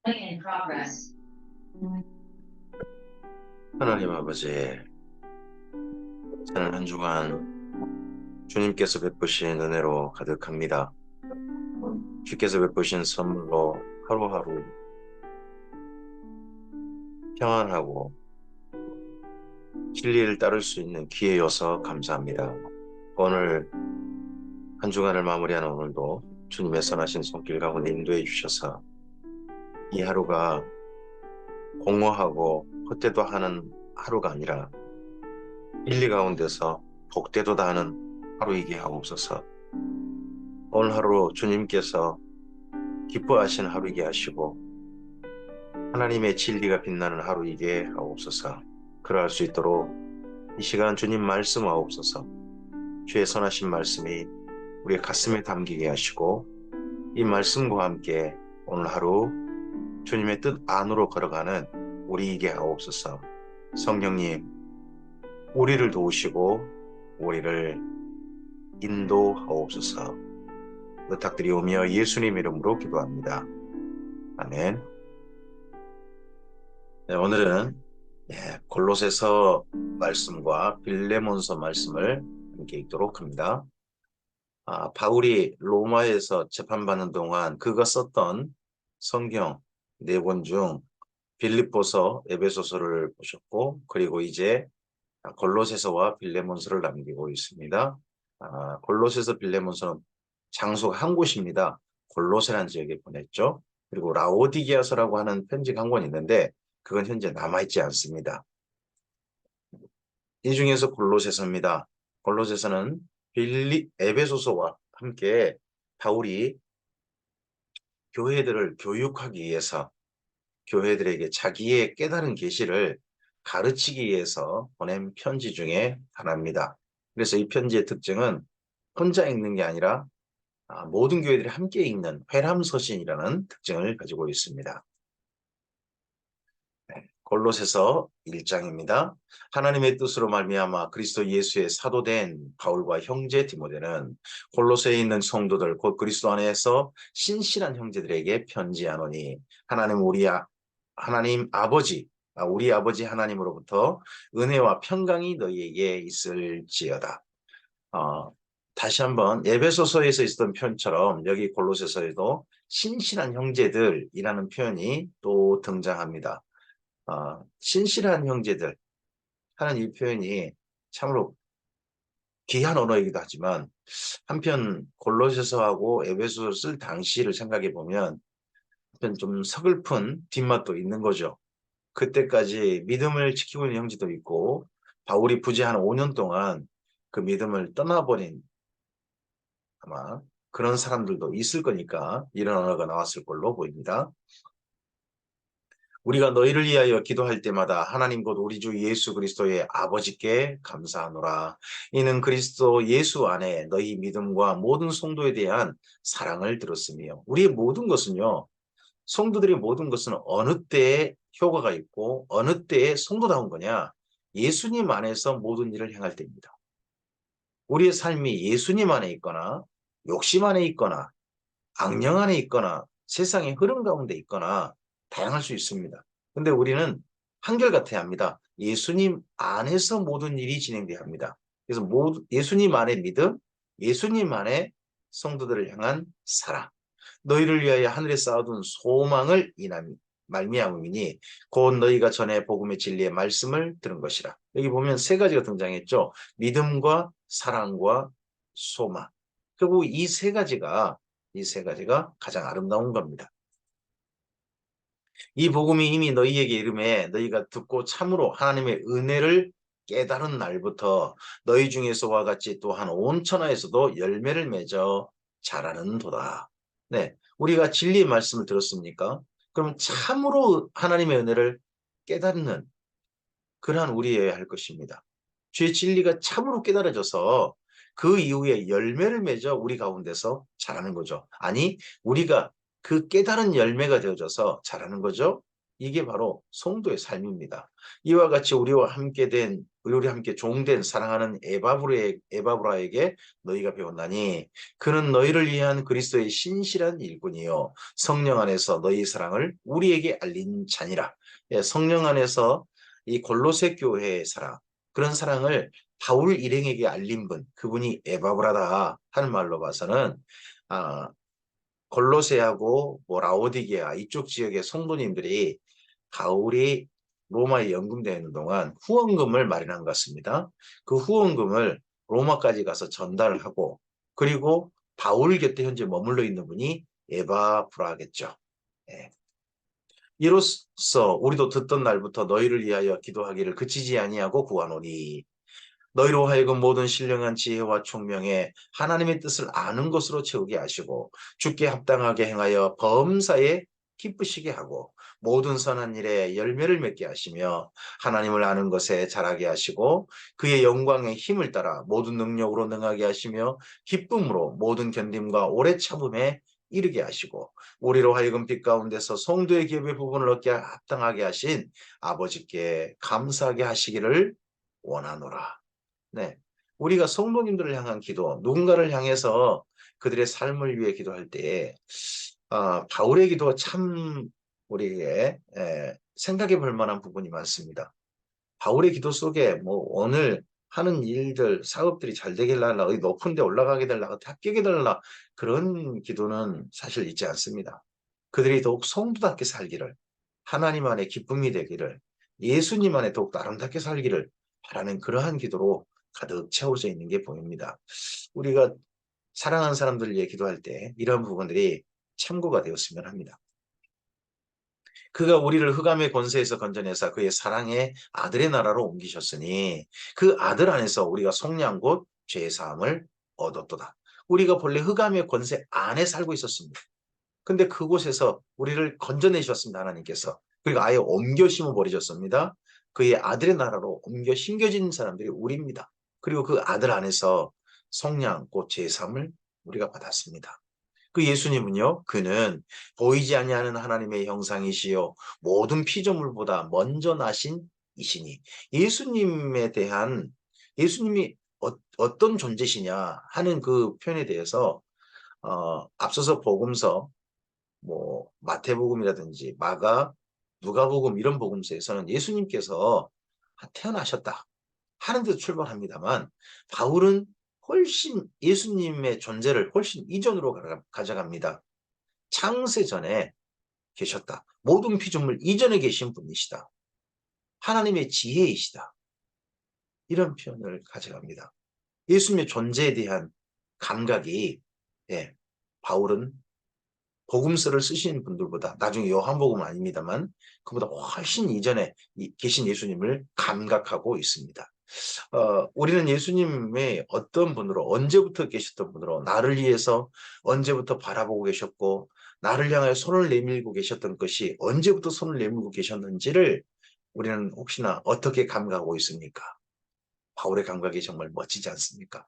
In progress. 하나님 아버지, 저는 한 주간 주님께서 베푸신 은혜로 가득합니다. 주께서 베푸신 선물로 하루하루 평안하고 진리를 따를 수 있는 기회여서 감사합니다. 오늘 한 주간을 마무리하는 오늘도 주님의 선하신 손길 가운데 인도해 주셔서 이 하루가 공허하고 헛되도 하는 하루가 아니라 진리 가운데서 복되도다 하는 하루이게 하옵소서. 오늘 하루 주님께서 기뻐하시는 하루이게 하시고 하나님의 진리가 빛나는 하루이게 하옵소서. 그러할 수 있도록 이 시간 주님 말씀 하옵소서. 주의 선하신 말씀이 우리의 가슴에 담기게 하시고 이 말씀과 함께 오늘 하루 주님의 뜻 안으로 걸어가는 우리이게 하옵소서. 성령님, 우리를 도우시고 우리를 인도하옵소서. 부탁드리오며 예수님 이름으로 기도합니다. 아멘. 네, 오늘은 골로새서 말씀과 빌레몬서 말씀을 함께 읽도록 합니다. 바울이 로마에서 재판받는 동안 그가 썼던 성경 네 권 중 빌립보서, 에베소서를 보셨고, 그리고 이제 골로새서와 빌레몬서를 남기고 있습니다. 골로새서, 빌레몬서는 장소가 한 곳입니다. 골로새라는 지역에 보냈죠. 그리고 라오디게아서라고 하는 편지가 한 권 있는데 그건 현재 남아있지 않습니다. 이 중에서 골로새서입니다. 골로새서는 에베소서와 함께 바울이 교회들을 교육하기 위해서 교회들에게 자기의 깨달은 계시를 가르치기 위해서 보낸 편지 중에 하나입니다. 그래서 이 편지의 특징은 혼자 읽는 게 아니라 모든 교회들이 함께 읽는 회람서신이라는 특징을 가지고 있습니다. 골로새서 1장입니다. 하나님의 뜻으로 말미암아 그리스도 예수의 사도된 바울과 형제 디모데는 골로새에 있는 성도들 곧 그리스도 안에서 신실한 형제들에게 편지하노니 하나님 아버지 우리 아버지 하나님으로부터 은혜와 평강이 너희에게 있을지어다. 다시 한번 에베소서에서 있었던 표현처럼 여기 골로새서에도 신실한 형제들이라는 표현이 또 등장합니다. 신실한 형제들 하는 이 표현이 참으로 귀한 언어이기도 하지만 한편 골로새서하고 에베소서를 쓸 당시를 생각해 보면 한편 좀 서글픈 뒷맛도 있는 거죠. 그때까지 믿음을 지키고 있는 형제도 있고 바울이 부재 한 5년 동안 그 믿음을 떠나버린 아마 그런 사람들도 있을 거니까 이런 언어가 나왔을 걸로 보입니다. 우리가 너희를 위하여 기도할 때마다 하나님 곧 우리 주 예수 그리스도의 아버지께 감사하노라. 이는 그리스도 예수 안에 너희 믿음과 모든 성도에 대한 사랑을 들었으며 우리의 모든 것은요. 성도들의 모든 것은 어느 때에 효과가 있고 어느 때에 성도다운 거냐. 예수님 안에서 모든 일을 행할 때입니다. 우리의 삶이 예수님 안에 있거나 욕심 안에 있거나 악령 안에 있거나 세상의 흐름 가운데 있거나 다양할 수 있습니다. 근데 우리는 한결같아야 합니다. 예수님 안에서 모든 일이 진행돼야 합니다. 그래서 예수님 안의 믿음, 예수님 안에 성도들을 향한 사랑, 너희를 위하여 하늘에 쌓아둔 소망을 말미암음이니 곧 너희가 전에 복음의 진리의 말씀을 들은 것이라. 여기 보면 세 가지가 등장했죠. 믿음과 사랑과 소망. 결국 이 세 가지가 가장 아름다운 겁니다. 이 복음이 이미 너희에게 이름에 너희가 듣고 참으로 하나님의 은혜를 깨달은 날부터 너희 중에서와 같이 또한 온 천하에서도 열매를 맺어 자라는도다. 네, 우리가 진리의 말씀을 들었습니까? 그러면 참으로 하나님의 은혜를 깨닫는 그러한 우리여야 할 것입니다. 주의 진리가 참으로 깨달아져서 그 이후에 열매를 맺어 우리 가운데서 자라는 거죠. 아니, 우리가 그 깨달은 열매가 되어져서 자라는 거죠. 이게 바로 성도의 삶입니다. 이와 같이 우리 함께 종된 사랑하는 에바브라에게 너희가 배웠나니 그는 너희를 위한 그리스도의 신실한 일꾼이요 성령 안에서 너희 사랑을 우리에게 알린 자니라. 예, 성령 안에서 이 골로새 교회의 사랑, 그런 사랑을 바울 일행에게 알린 분, 그분이 에바브라다 하는 말로 봐서는 아, 골로새하고 뭐 라오디게아 이쪽 지역의 성도님들이 바울이 로마에 연금되는 동안 후원금을 마련한 것 같습니다. 그 후원금을 로마까지 가서 전달을 하고 그리고 바울 곁에 현재 머물러 있는 분이 에바브라겠죠. 예. 이로써 우리도 듣던 날부터 너희를 위하여 기도하기를 그치지 아니하고 구하노니 너희로 하여금 모든 신령한 지혜와 총명에 하나님의 뜻을 아는 것으로 채우게 하시고 주께 합당하게 행하여 범사에 기쁘시게 하고 모든 선한 일에 열매를 맺게 하시며 하나님을 아는 것에 자라게 하시고 그의 영광의 힘을 따라 모든 능력으로 능하게 하시며 기쁨으로 모든 견딤과 오래 참음에 이르게 하시고 우리로 하여금 빛 가운데서 성도의 기업의 부분을 얻게 합당하게 하신 아버지께 감사하게 하시기를 원하노라. 네. 우리가 성도님들을 향한 기도, 누군가를 향해서 그들의 삶을 위해 기도할 때에, 바울의 기도가 참 우리에게 생각해 볼 만한 부분이 많습니다. 바울의 기도 속에 뭐 오늘 하는 일들, 사업들이 잘 되길 달라, 어디 높은 데 올라가게 달라, 어디 합격해 달라, 그런 기도는 사실 있지 않습니다. 그들이 더욱 성도답게 살기를, 하나님 안에 기쁨이 되기를, 예수님 안에 더욱 아름답게 살기를 바라는 그러한 기도로 가득 채워져 있는 게 보입니다. 우리가 사랑하는 사람들을 위해 기도할 때 이런 부분들이 참고가 되었으면 합니다. 그가 우리를 흑암의 권세에서 건져내사 그의 사랑의 아들의 나라로 옮기셨으니 그 아들 안에서 우리가 속량 곧 죄 사함을 얻었도다. 우리가 본래 흑암의 권세 안에 살고 있었습니다. 근데 그곳에서 우리를 건져내셨습니다. 하나님께서. 그리고 아예 옮겨 심어 버리셨습니다. 그의 아들의 나라로 옮겨 심겨진 사람들이 우리입니다. 그리고 그 아들 안에서 속량 곧 죄 사함을 우리가 받았습니다. 그 예수님은요, 그는 보이지 아니하는 하나님의 형상이시요 모든 피조물보다 먼저 나신 이시니 예수님에 대한 예수님이 어떤 존재시냐 하는 그 표현에 대해서 앞서서 복음서 뭐 마태복음이라든지 마가, 누가복음 이런 복음서에서는 예수님께서 태어나셨다 하는 데서 출발합니다만 바울은 훨씬 예수님의 존재를 훨씬 이전으로 가져갑니다. 창세 전에 계셨다. 모든 피조물 이전에 계신 분이시다. 하나님의 지혜이시다. 이런 표현을 가져갑니다. 예수님의 존재에 대한 감각이 바울은 복음서를 쓰신 분들보다 나중에 요한복음은 아닙니다만 그보다 훨씬 이전에 계신 예수님을 감각하고 있습니다. 우리는 예수님의 어떤 분으로 언제부터 계셨던 분으로 나를 위해서 언제부터 바라보고 계셨고 나를 향하여 손을 내밀고 계셨던 것이 언제부터 손을 내밀고 계셨는지를 우리는 혹시나 어떻게 감각하고 있습니까? 바울의 감각이 정말 멋지지 않습니까?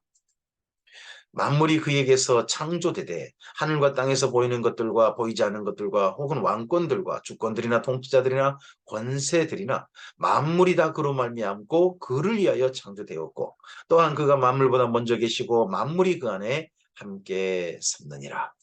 만물이 그에게서 창조되되 하늘과 땅에서 보이는 것들과 보이지 않는 것들과 혹은 왕권들과 주권들이나 통치자들이나 권세들이나 만물이 다 그로 말미암고 그를 위하여 창조되었고 또한 그가 만물보다 먼저 계시고 만물이 그 안에 함께 섰느니라.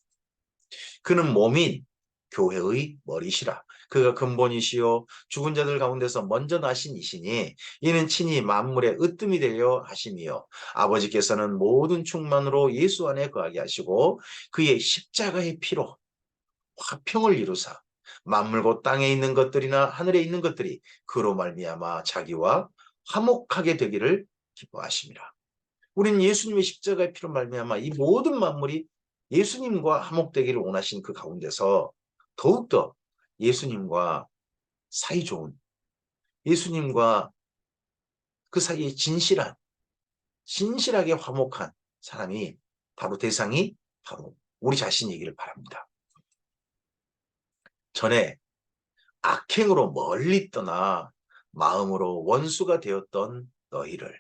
그는 몸인 교회의 머리시라. 그가 근본이시요 죽은 자들 가운데서 먼저 나신 이시니 이는 친히 만물의 으뜸이 되려 하심이요 아버지께서는 모든 충만으로 예수 안에 거하게 하시고 그의 십자가의 피로 화평을 이루사 만물 곧 땅에 있는 것들이나 하늘에 있는 것들이 그로 말미암아 자기와 화목하게 되기를 기뻐하심이라. 우리는 예수님의 십자가의 피로 말미암아 이 모든 만물이 예수님과 화목되기를 원하신 그 가운데서 더욱더 예수님과 사이 좋은 예수님과 그 사이에 진실하게 화목한 사람이 바로 대상이 바로 우리 자신이기를 바랍니다. 전에 악행으로 멀리 떠나 마음으로 원수가 되었던 너희를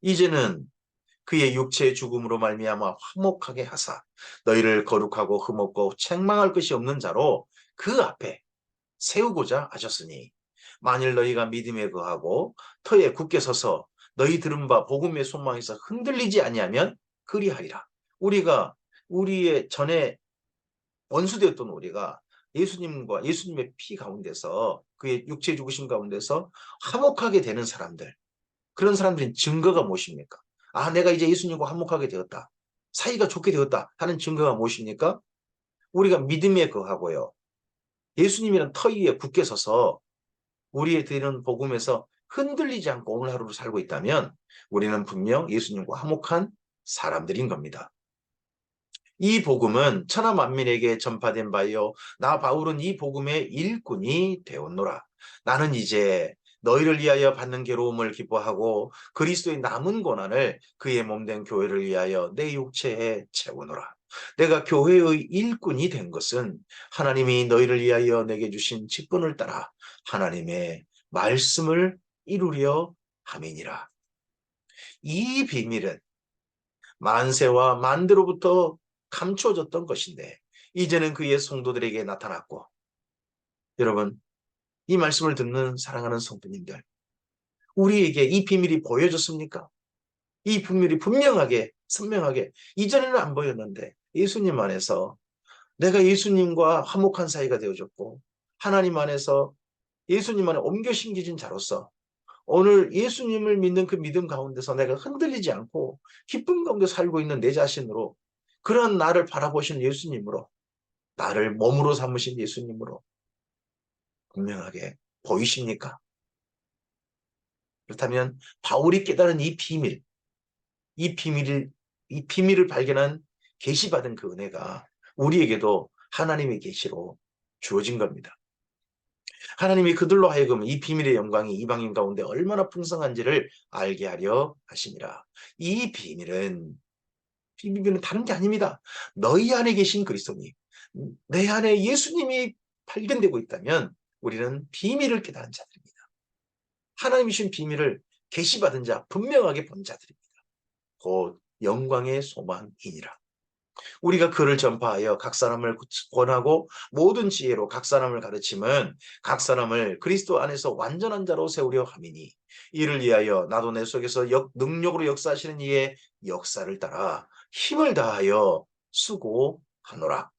이제는 그의 육체의 죽음으로 말미암아 화목하게 하사 너희를 거룩하고 흠없고 책망할 것이 없는 자로 그 앞에 세우고자 하셨으니 만일 너희가 믿음에 거하고 터에 굳게 서서 너희 들은 바 복음의 소망에서 흔들리지 아니하면 그리하리라. 우리가 우리의 전에 원수되었던 우리가 예수님과 예수님의 피 가운데서 그의 육체 죽으심 가운데서 화목하게 되는 사람들, 그런 사람들의 증거가 무엇입니까? 아, 내가 이제 예수님과 화목하게 되었다. 사이가 좋게 되었다 하는 증거가 무엇입니까? 우리가 믿음에 거하고요. 예수님이란 터 위에 굳게 서서 우리의 드리는 복음에서 흔들리지 않고 오늘 하루를 살고 있다면 우리는 분명 예수님과 화목한 사람들인 겁니다. 이 복음은 천하 만민에게 전파된 바요. 나 바울은 이 복음의 일꾼이 되었노라. 나는 이제 너희를 위하여 받는 괴로움을 기뻐하고 그리스도의 남은 고난을 그의 몸된 교회를 위하여 내 육체에 채우노라. 내가 교회의 일꾼이 된 것은 하나님이 너희를 위하여 내게 주신 직분을 따라 하나님의 말씀을 이루려 함이니라. 이 비밀은 만세와 만대로부터 감춰졌던 것인데 이제는 그의 성도들에게 나타났고, 여러분, 이 말씀을 듣는 사랑하는 성도님들, 우리에게 이 비밀이 보여졌습니까? 이 비밀이 분명하게 선명하게 이전에는 안 보였는데 예수님 안에서 내가 예수님과 화목한 사이가 되어졌고 하나님 안에서 예수님 안에 옮겨 심겨진 자로서 오늘 예수님을 믿는 그 믿음 가운데서 내가 흔들리지 않고 기쁨 가운데 살고 있는 내 자신으로, 그런 나를 바라보신 예수님으로, 나를 몸으로 삼으신 예수님으로 분명하게 보이십니까? 그렇다면 바울이 깨달은 이 비밀, 이 비밀을 이 비밀을 발견한 계시받은 그 은혜가 우리에게도 하나님의 계시로 주어진 겁니다. 하나님이 그들로 하여금 이 비밀의 영광이 이방인 가운데 얼마나 풍성한지를 알게 하려 하시니라. 이 비밀은 다른 게 아닙니다. 너희 안에 계신 그리스도님, 내 안에 예수님이 발견되고 있다면 우리는 비밀을 깨달은 자들입니다. 하나님이 주신 비밀을 계시받은 자, 분명하게 본 자들입니다. 곧 영광의 소망이니라. 우리가 그를 전파하여 각 사람을 권하고 모든 지혜로 각 사람을 가르침은 각 사람을 그리스도 안에서 완전한 자로 세우려 함이니 이를 위하여 나도 내 속에서 능력으로 역사하시는 이의 역사를 따라 힘을 다하여 수고하노라.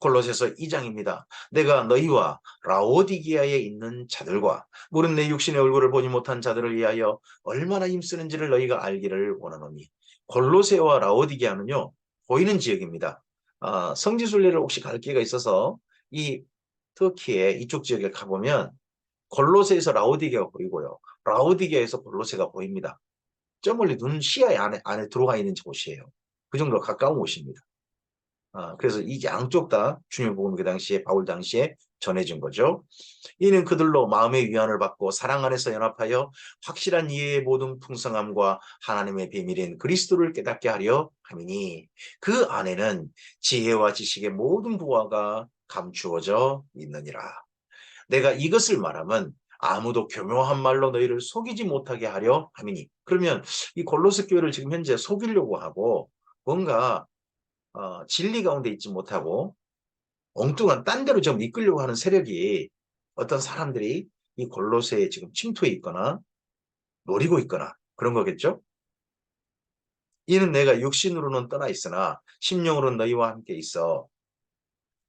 골로새서 2장입니다. 내가 너희와 라오디게아에 있는 자들과 물은 내 육신의 얼굴을 보지 못한 자들을 위하여 얼마나 힘쓰는지를 너희가 알기를 원하노니. 골로새와 라오디게아는요, 보이는 지역입니다. 성지순례를 혹시 갈 기회가 있어서 이 터키의 이쪽 지역에 가보면 골로새에서 라오디게아가 보이고요. 라오디게아에서 골로새가 보입니다. 저 멀리 눈 시야에 안에 들어가 있는 곳이에요. 그 정도로 가까운 곳입니다. 그래서 이 양쪽 다 주님의 복음이 그 당시에 바울 당시에 전해진 거죠. 이는 그들로 마음의 위안을 받고 사랑 안에서 연합하여 확실한 이해의 모든 풍성함과 하나님의 비밀인 그리스도를 깨닫게 하려 함이니 그 안에는 지혜와 지식의 모든 부화가 감추어져 있느니라. 내가 이것을 말하면 아무도 교묘한 말로 너희를 속이지 못하게 하려 함이니. 그러면 이 골로새 교회를 지금 현재 속이려고 하고 뭔가 진리 가운데 있지 못하고 엉뚱한 딴 데로 좀 이끌려고 하는 세력이, 어떤 사람들이 이 골로새에 지금 침투해 있거나 노리고 있거나 그런 거겠죠? 이는 내가 육신으로는 떠나 있으나 심령으로는 너희와 함께 있어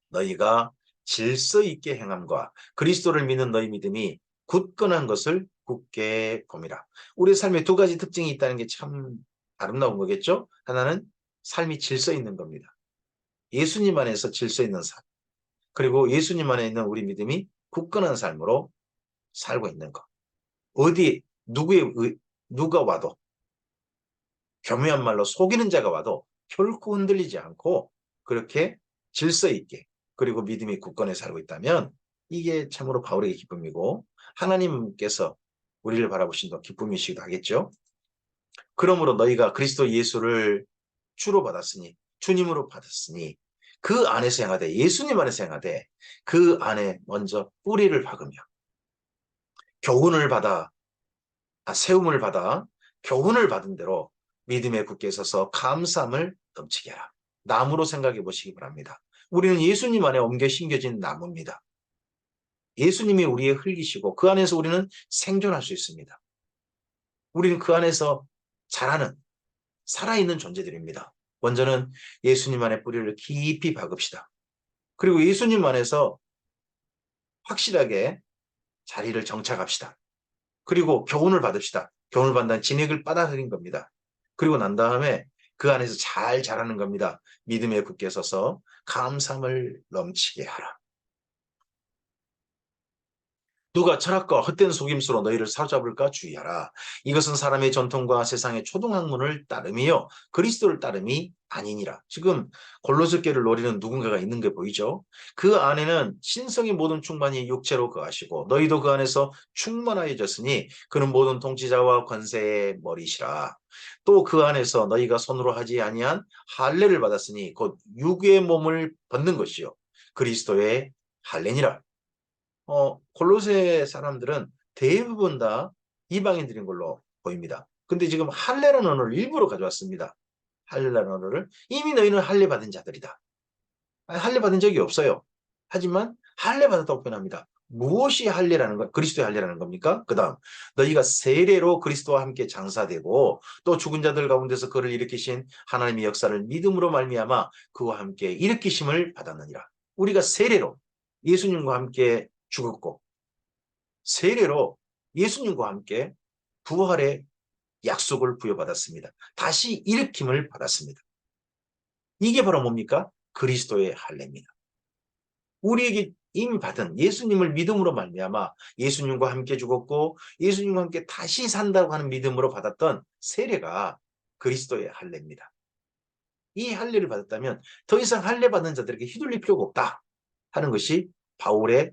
너희가 질서 있게 행함과 그리스도를 믿는 너희 믿음이 굳건한 것을 굳게 봄이라. 우리 삶에 두 가지 특징이 있다는 게 참 아름다운 거겠죠? 하나는 삶이 질서 있는 겁니다. 예수님 안에서 질서 있는 삶. 그리고 예수님 안에 있는 우리 믿음이 굳건한 삶으로 살고 있는 것. 어디 누가 와도, 교묘한 말로 속이는 자가 와도 결코 흔들리지 않고 그렇게 질서 있게, 그리고 믿음이 굳건해 살고 있다면 이게 참으로 바울에게 기쁨이고 하나님께서 우리를 바라보신다 기쁨이시기도 하겠죠. 그러므로 너희가 그리스도 예수를 주로 받았으니, 주님으로 받았으니 그 안에서 행하되, 예수님 안에서 행하되 그 안에 먼저 뿌리를 박으며 교훈을 받아 세움을 받아 교훈을 받은 대로 믿음에 굳게 서서 감사함을 넘치게 하라. 나무로 생각해 보시기 바랍니다. 우리는 예수님 안에 옮겨 심겨진 나무입니다. 예수님이 우리의 흙이시고 그 안에서 우리는 생존할 수 있습니다. 우리는 그 안에서 자라는 살아있는 존재들입니다. 먼저는 예수님 안에 뿌리를 깊이 박읍시다. 그리고 예수님 안에서 확실하게 자리를 정착합시다. 그리고 교훈을 받읍시다. 교훈을 받는 진액을 빨아들인 겁니다. 그리고 난 다음에 그 안에서 잘 자라는 겁니다. 믿음에 굳게 서서 감사함을 넘치게 하라. 누가 철학과 헛된 속임수로 너희를 사로잡을까 주의하라. 이것은 사람의 전통과 세상의 초등학문을 따름이요 그리스도를 따름이 아니니라. 지금 골로새교를 노리는 누군가가 있는 게 보이죠? 그 안에는 신성의 모든 충만이 육체로 거하시고 너희도 그 안에서 충만하여졌으니 그는 모든 통치자와 권세의 머리시라. 또 그 안에서 너희가 손으로 하지 아니한 할례를 받았으니 곧 육의 몸을 벗는 것이요 그리스도의 할례니라. 골로새 사람들은 대부분 다 이방인들인 걸로 보입니다. 근데 지금 할례라는 언어를 일부러 가져왔습니다. 할례라는 언어를 이미 너희는 할례 받은 자들이다. 할례 받은 적이 없어요. 하지만 할례 받았다고 표현합니다. 무엇이 할례라는 것, 그리스도의 할례라는 겁니까? 그 다음 너희가 세례로 그리스도와 함께 장사되고 또 죽은 자들 가운데서 그를 일으키신 하나님의 역사를 믿음으로 말미암아 그와 함께 일으키심을 받았느니라. 우리가 세례로 예수님과 함께 죽었고 세례로 예수님과 함께 부활의 약속을 부여받았습니다. 다시 일으킴을 받았습니다. 이게 바로 뭡니까? 그리스도의 할례입니다. 우리에게 이미 받은 예수님을 믿음으로 말미암아 예수님과 함께 죽었고 예수님과 함께 다시 산다고 하는 믿음으로 받았던 세례가 그리스도의 할례입니다. 이 할례를 받았다면 더 이상 할례 받는 자들에게 휘둘릴 필요가 없다 하는 것이 바울의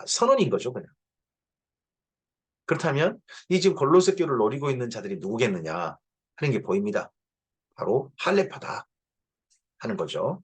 선언인 거죠, 그냥. 그렇다면 이 지금 골로새 교를 노리고 있는 자들이 누구겠느냐 하는 게 보입니다. 바로 할례파다 하는 거죠.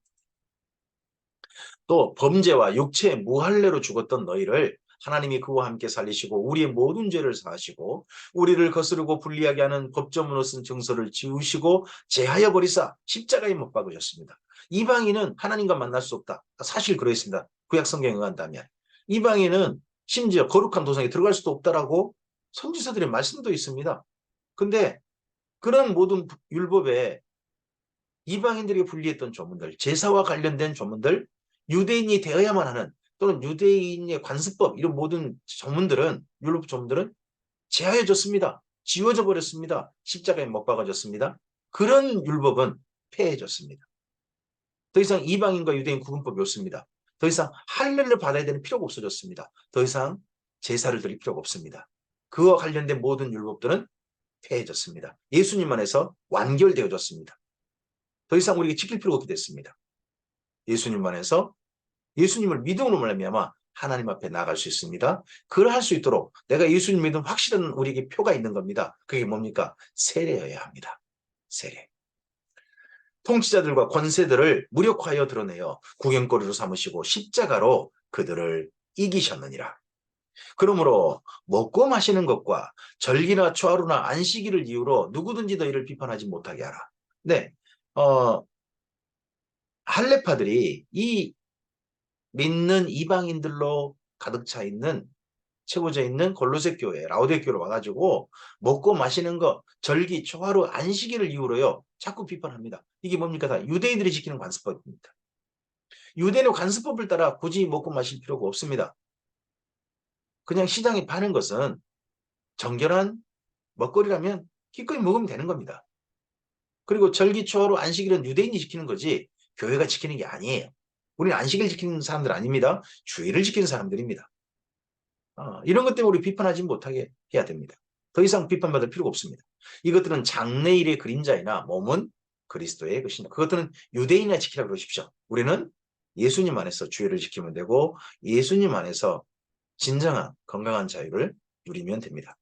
또 범죄와 육체의 무할례로 죽었던 너희를 하나님이 그와 함께 살리시고 우리의 모든 죄를 사하시고 우리를 거스르고 불리하게 하는 법조문으로 쓴 증서를 지우시고 제하여 버리사 십자가에 못 박으셨습니다. 이방인은 하나님과 만날 수 없다. 사실 그러했습니다. 구약 성경에 의한다면. 이방인은 심지어 거룩한 도성에 들어갈 수도 없다라고 선지서들의 말씀도 있습니다. 근데 그런 모든 율법에 이방인들에게 불리했던 조문들, 제사와 관련된 조문들, 유대인이 되어야만 하는 또는 유대인의 관습법 이런 모든 조문들은 율법 조문들은 제하여졌습니다. 지워져 버렸습니다. 십자가에 못 박아졌습니다. 그런 율법은 폐해졌습니다. 더 이상 이방인과 유대인 구분법이 없습니다. 더 이상 할례를 받아야 되는 필요가 없어졌습니다. 더 이상 제사를 드릴 필요가 없습니다. 그와 관련된 모든 율법들은 폐해졌습니다. 예수님 안에서 완결되어졌습니다. 더 이상 우리에게 지킬 필요가 없게 됐습니다. 예수님 안에서 예수님을 믿음으로 말미암아 하나님 앞에 나갈 수 있습니다. 그걸 할 수 있도록 내가 예수님 믿음 확실한 우리에게 표가 있는 겁니다. 그게 뭡니까? 세례여야 합니다. 세례. 통치자들과 권세들을 무력화하여 드러내어 구경거리로 삼으시고 십자가로 그들을 이기셨느니라. 그러므로 먹고 마시는 것과 절기나 초하루나 안식일을 이유로 누구든지 너희를 비판하지 못하게 하라. 네, 할례파들이 이 믿는 이방인들로 가득 차 있는 채워져 있는 골로새 교회, 라오디게 교회로 와가지고 먹고 마시는 것, 절기, 초하루, 안식일을 이유로요 자꾸 비판합니다. 이게 뭡니까? 다 유대인들이 지키는 관습법입니다. 유대인의 관습법을 따라 굳이 먹고 마실 필요가 없습니다. 그냥 시장에 파는 것은 정결한 먹거리라면 기꺼이 먹으면 되는 겁니다. 그리고 절기, 초하루, 안식일은 유대인이 지키는 거지 교회가 지키는 게 아니에요. 우리는 안식일 지키는 사람들 아닙니다. 주일을 지키는 사람들입니다. 이런 것 때문에 우리 비판하지 못하게 해야 됩니다. 더 이상 비판받을 필요가 없습니다. 이것들은 장래일의 그림자이나 몸은 그리스도의 것이냐. 그것들은 유대인이나 지키라 그러십시오. 우리는 예수님 안에서 주의를 지키면 되고 예수님 안에서 진정한 건강한 자유를 누리면 됩니다.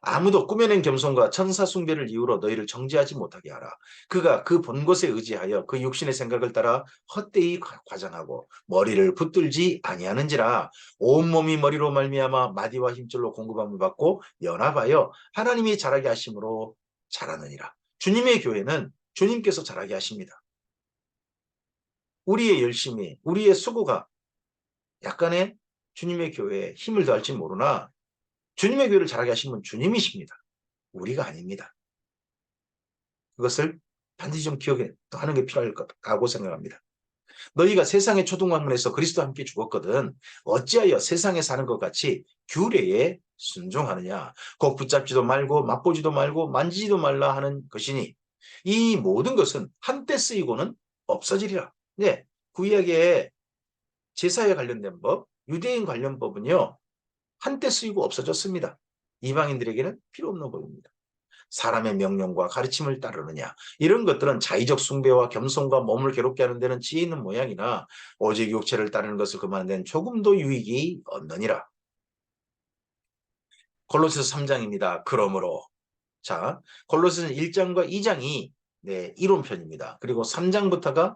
아무도 꾸며낸 겸손과 천사 숭배를 이유로 너희를 정죄하지 못하게 하라. 그가 그 본 것에 의지하여 그 육신의 생각을 따라 헛되이 과장하고 머리를 붙들지 아니하는지라. 온몸이 머리로 말미암아 마디와 힘줄로 공급함을 받고 연합하여 하나님이 자라게 하심으로 자라느니라. 주님의 교회는 주님께서 자라게 하십니다. 우리의 열심이, 우리의 수고가 약간의 주님의 교회에 힘을 더할지 모르나 주님의 교회를 잘하게 하신 분 주님이십니다. 우리가 아닙니다. 그것을 반드시 좀 기억해 또 하는 게 필요할 거라고 생각합니다. 너희가 세상의 초등학문에서 그리스도와 함께 죽었거든 어찌하여 세상에 사는 것 같이 규례에 순종하느냐. 곧 붙잡지도 말고 맛보지도 말고 만지지도 말라 하는 것이니 이 모든 것은 한때 쓰이고는 없어지리라. 네, 구약의 제사에 관련된 법, 유대인 관련 법은요. 한때 쓰이고 없어졌습니다. 이방인들에게는 필요 없는 법입니다. 사람의 명령과 가르침을 따르느냐. 이런 것들은 자의적 숭배와 겸손과 몸을 괴롭게 하는 데는 지혜 있는 모양이나 오직 육체를 따르는 것을 그만한 데는 조금도 유익이 없느니라. 골로새서 3장입니다. 그러므로 자, 골로새서 1장과 2장이 네, 이론편입니다. 그리고 3장부터가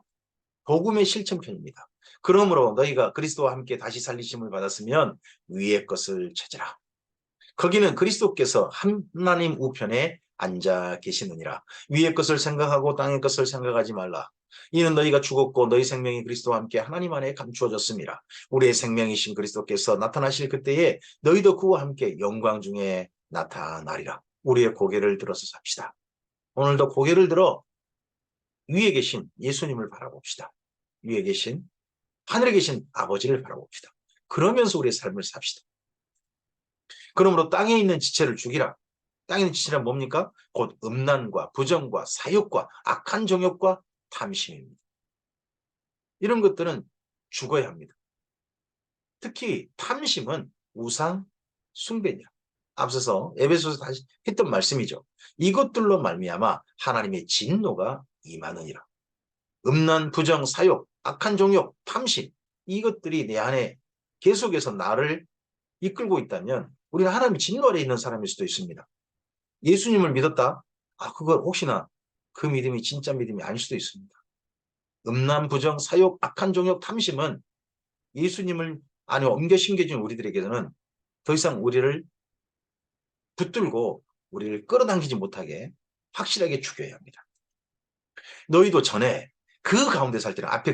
복음의 실천편입니다. 그러므로 너희가 그리스도와 함께 다시 살리심을 받았으면 위의 것을 찾으라. 거기는 그리스도께서 하나님 우편에 앉아 계시느니라. 위의 것을 생각하고 땅의 것을 생각하지 말라. 이는 너희가 죽었고 너희 생명이 그리스도와 함께 하나님 안에 감추어졌습니다. 우리의 생명이신 그리스도께서 나타나실 그때에 너희도 그와 함께 영광 중에 나타나리라. 우리의 고개를 들어서 삽시다. 오늘도 고개를 들어 위에 계신 예수님을 바라봅시다. 위에 계신 하늘에 계신 아버지를 바라봅시다. 그러면서 우리의 삶을 삽시다. 그러므로 땅에 있는 지체를 죽이라. 땅에 있는 지체란 뭡니까? 곧 음란과 부정과 사욕과 악한 정욕과 탐심입니다. 이런 것들은 죽어야 합니다. 특히 탐심은 우상 숭배냐. 앞서서 에베소서 다시 했던 말씀이죠. 이것들로 말미암아 하나님의 진노가 임하느니라. 음란, 부정, 사욕, 악한 정욕, 탐심 이것들이 내 안에 계속해서 나를 이끌고 있다면 우리는 하나님의 진노 아래 있는 사람일 수도 있습니다. 예수님을 믿었다? 그걸 혹시나 그 믿음이 진짜 믿음이 아닐 수도 있습니다. 음란, 부정, 사욕, 악한 정욕, 탐심은 예수님을 안에 옮겨 심겨진 우리들에게는 더 이상 우리를 붙들고 우리를 끌어당기지 못하게 확실하게 죽여야 합니다. 너희도 전에 그 가운데 살 때는 앞에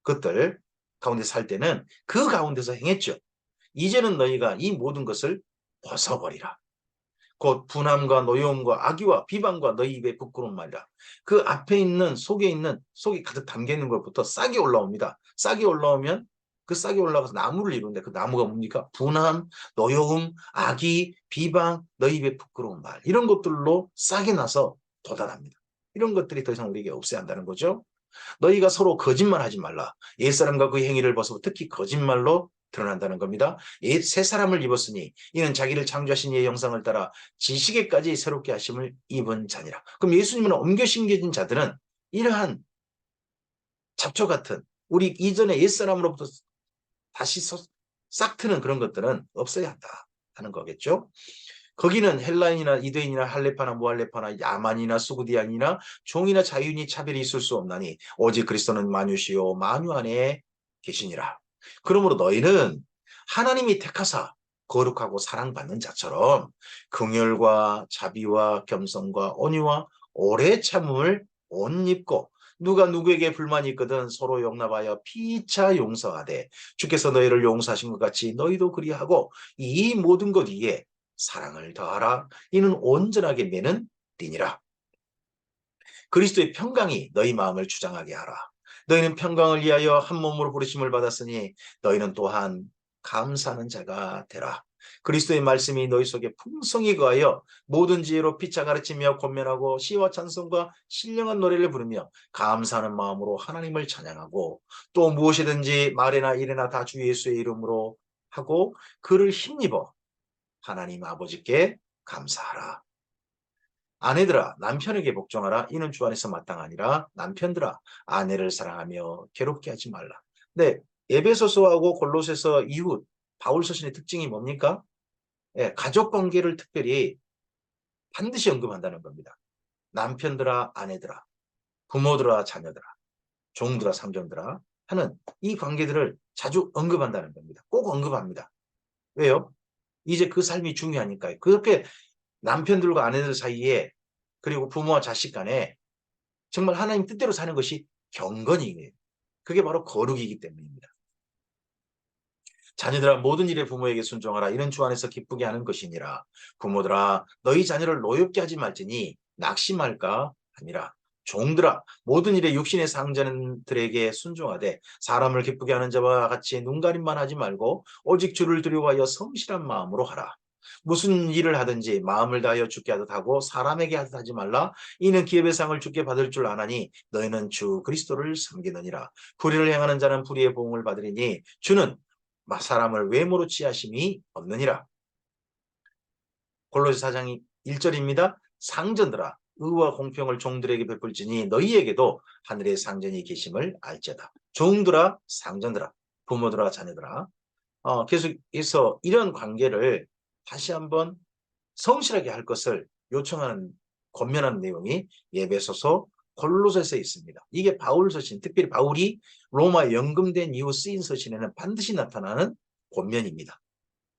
그것들 가운데 살 때는 그 가운데서 행했죠. 이제는 너희가 이 모든 것을 벗어버리라. 곧 분함과 노여움과 악의와 비방과 너희 입에 부끄러운 말이라. 그 앞에 있는 속에 가득 담겨 있는 것부터 싹이 올라옵니다. 싹이 올라오면 그 싹이 올라가서 나무를 이루는데 그 나무가 뭡니까? 분함, 노여움, 악의, 비방, 너희 입에 부끄러운 말 이런 것들로 싹이 나서 돋아납니다. 이런 것들이 더 이상 우리에게 없어야 한다는 거죠. 너희가 서로 거짓말하지 말라. 옛사람과 그 행위를 벗어 특히 거짓말로 드러난다는 겁니다. 옛 새 사람을 입었으니 이는 자기를 창조하신 이의 영상을 따라 지식에까지 새롭게 하심을 입은 자니라. 그럼 예수님은 옮겨 심겨진 자들은 이러한 잡초 같은 우리 이전의 옛사람으로부터 다시 싹 트는 그런 것들은 없어야 한다 하는 거겠죠. 거기는 헬라인이나 이두인이나 할레파나 무할레파나 야만이나 수구디안이나 종이나 자유인이 차별이 있을 수 없나니 오직 그리스도는 만유시요 만유 안에 계시니라. 그러므로 너희는 하나님이 택하사 거룩하고 사랑받는 자처럼 긍휼과 자비와 겸손과 온유와 오래 참음을 옷 입고 누가 누구에게 불만이 있거든 서로 용납하여 피차 용서하되 주께서 너희를 용서하신 것 같이 너희도 그리하고 이 모든 것 위에 사랑을 더하라. 이는 온전하게 매는 띠니라. 그리스도의 평강이 너희 마음을 주장하게 하라. 너희는 평강을 위하여 한 몸으로 부르심을 받았으니 너희는 또한 감사하는 자가 되라. 그리스도의 말씀이 너희 속에 풍성히 거하여 모든 지혜로 피차 가르치며 권면하고 시와 찬송과 신령한 노래를 부르며 감사하는 마음으로 하나님을 찬양하고 또 무엇이든지 말이나 일이나 다 주 예수의 이름으로 하고 그를 힘입어 하나님 아버지께 감사하라. 아내들아 남편에게 복종하라. 이는 주 안에서 마땅하니라. 남편들아 아내를 사랑하며 괴롭게 하지 말라. 네, 에베소서하고 골로새서 이후 바울 서신의 특징이 뭡니까? 예, 가족 관계를 특별히 반드시 언급한다는 겁니다. 남편들아 아내들아 부모들아 자녀들아 종들아 상전들아 하는 이 관계들을 자주 언급한다는 겁니다. 꼭 언급합니다. 왜요? 이제 그 삶이 중요하니까요. 그렇게 남편들과 아내들 사이에 그리고 부모와 자식 간에 정말 하나님 뜻대로 사는 것이 경건이에요. 그게 바로 거룩이기 때문입니다. 자녀들아 모든 일에 부모에게 순종하라. 이는 주 안에서 기쁘게 하는 것이니라. 부모들아 너희 자녀를 노엽게 하지 말지니 낙심할까 아니라. 종들아 모든 일에 육신의 상전들에게 순종하되 사람을 기쁘게 하는 자와 같이 눈가림만 하지 말고 오직 주를 두려워하여 성실한 마음으로 하라. 무슨 일을 하든지 마음을 다하여 주께 하듯 하고 사람에게 하듯 하지 말라. 이는 기업의 상을 주께 받을 줄 아나니 너희는 주 그리스도를 섬기느니라. 불의를 행하는 자는 불의의 보응을 받으리니 주는 사람을 외모로 취하심이 없느니라. 골로새 4장 1절입니다. 상전들아 의와 공평을 종들에게 베풀지니 너희에게도 하늘의 상전이 계심을 알지어다. 종들아 상전들아 부모들아 자녀들아 계속해서 이런 관계를 다시 한번 성실하게 할 것을 요청하는 권면하는 내용이 에베소서 골로새서에 있습니다. 이게 바울 서신, 특별히 바울이 로마에 연금된 이후 쓰인 서신에는 반드시 나타나는 권면입니다.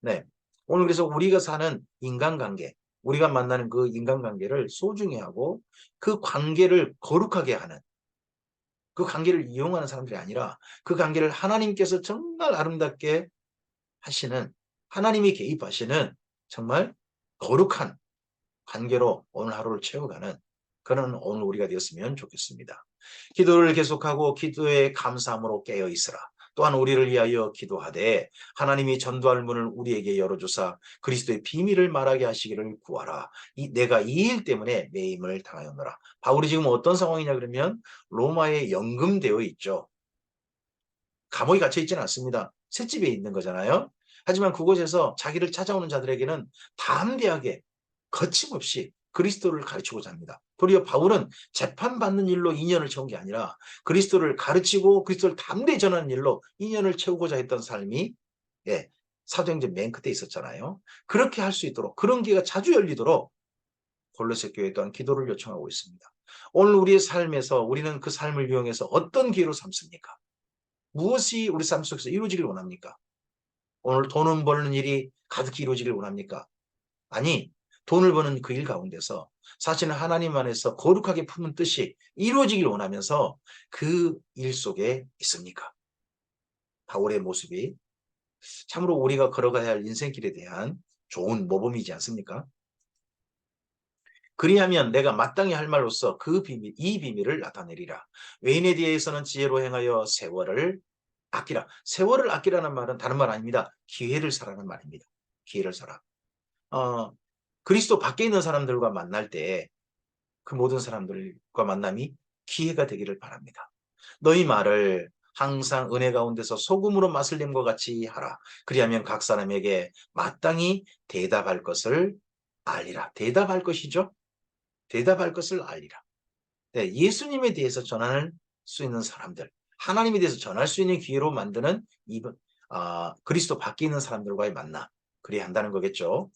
네. 오늘 그래서 우리가 사는 인간관계, 우리가 만나는 그 인간관계를 소중히 하고 그 관계를 거룩하게 하는, 그 관계를 이용하는 사람들이 아니라 그 관계를 하나님께서 정말 아름답게 하시는, 하나님이 개입하시는 정말 거룩한 관계로 오늘 하루를 채워가는 그런 오늘 우리가 되었으면 좋겠습니다. 기도를 계속하고 기도에 감사함으로 깨어 있으라. 또한 우리를 위하여 기도하되 하나님이 전도할 문을 우리에게 열어주사 그리스도의 비밀을 말하게 하시기를 구하라. 내가 이 일 때문에 매임을 당하였노라. 바울이 지금 어떤 상황이냐 그러면 로마에 연금되어 있죠. 감옥에 갇혀 있지는 않습니다. 셋집에 있는 거잖아요. 하지만 그곳에서 자기를 찾아오는 자들에게는 담대하게 거침없이 그리스도를 가르치고자 합니다. 도리어 바울은 재판받는 일로 인연을 채운 게 아니라 그리스도를 가르치고 그리스도를 담대히 전하는 일로 인연을 채우고자 했던 삶이 사도행전 맨 끝에 있었잖아요. 그렇게 할 수 있도록 그런 기회가 자주 열리도록 골로새 교회 또한 기도를 요청하고 있습니다. 오늘 우리의 삶에서 우리는 그 삶을 이용해서 어떤 기회로 삼습니까? 무엇이 우리 삶 속에서 이루어지길 원합니까? 오늘 돈을 버는 일이 가득히 이루어지길 원합니까? 아니, 돈을 버는 그 일 가운데서 사실은 하나님 안에서 거룩하게 품은 뜻이 이루어지길 원하면서 그 일 속에 있습니까? 바울의 모습이 참으로 우리가 걸어가야 할 인생길에 대한 좋은 모범이지 않습니까? 그리하면 내가 마땅히 할 말로써 그 비밀, 이 비밀을 나타내리라. 외인에 대해서는 지혜로 행하여 세월을 아끼라. 세월을 아끼라는 말은 다른 말 아닙니다. 기회를 사라는 말입니다. 기회를 사라. 그리스도 밖에 있는 사람들과 만날 때 그 모든 사람들과 만남이 기회가 되기를 바랍니다. 너희 말을 항상 은혜 가운데서 소금으로 맛을 냄과 같이 하라. 그리하면 각 사람에게 마땅히 대답할 것을 알리라. 대답할 것이죠. 대답할 것을 알리라. 네, 예수님에 대해서 전할 수 있는 사람들, 하나님에 대해서 전할 수 있는 기회로 만드는 그리스도 밖에 있는 사람들과의 만남, 그래야 한다는 거겠죠.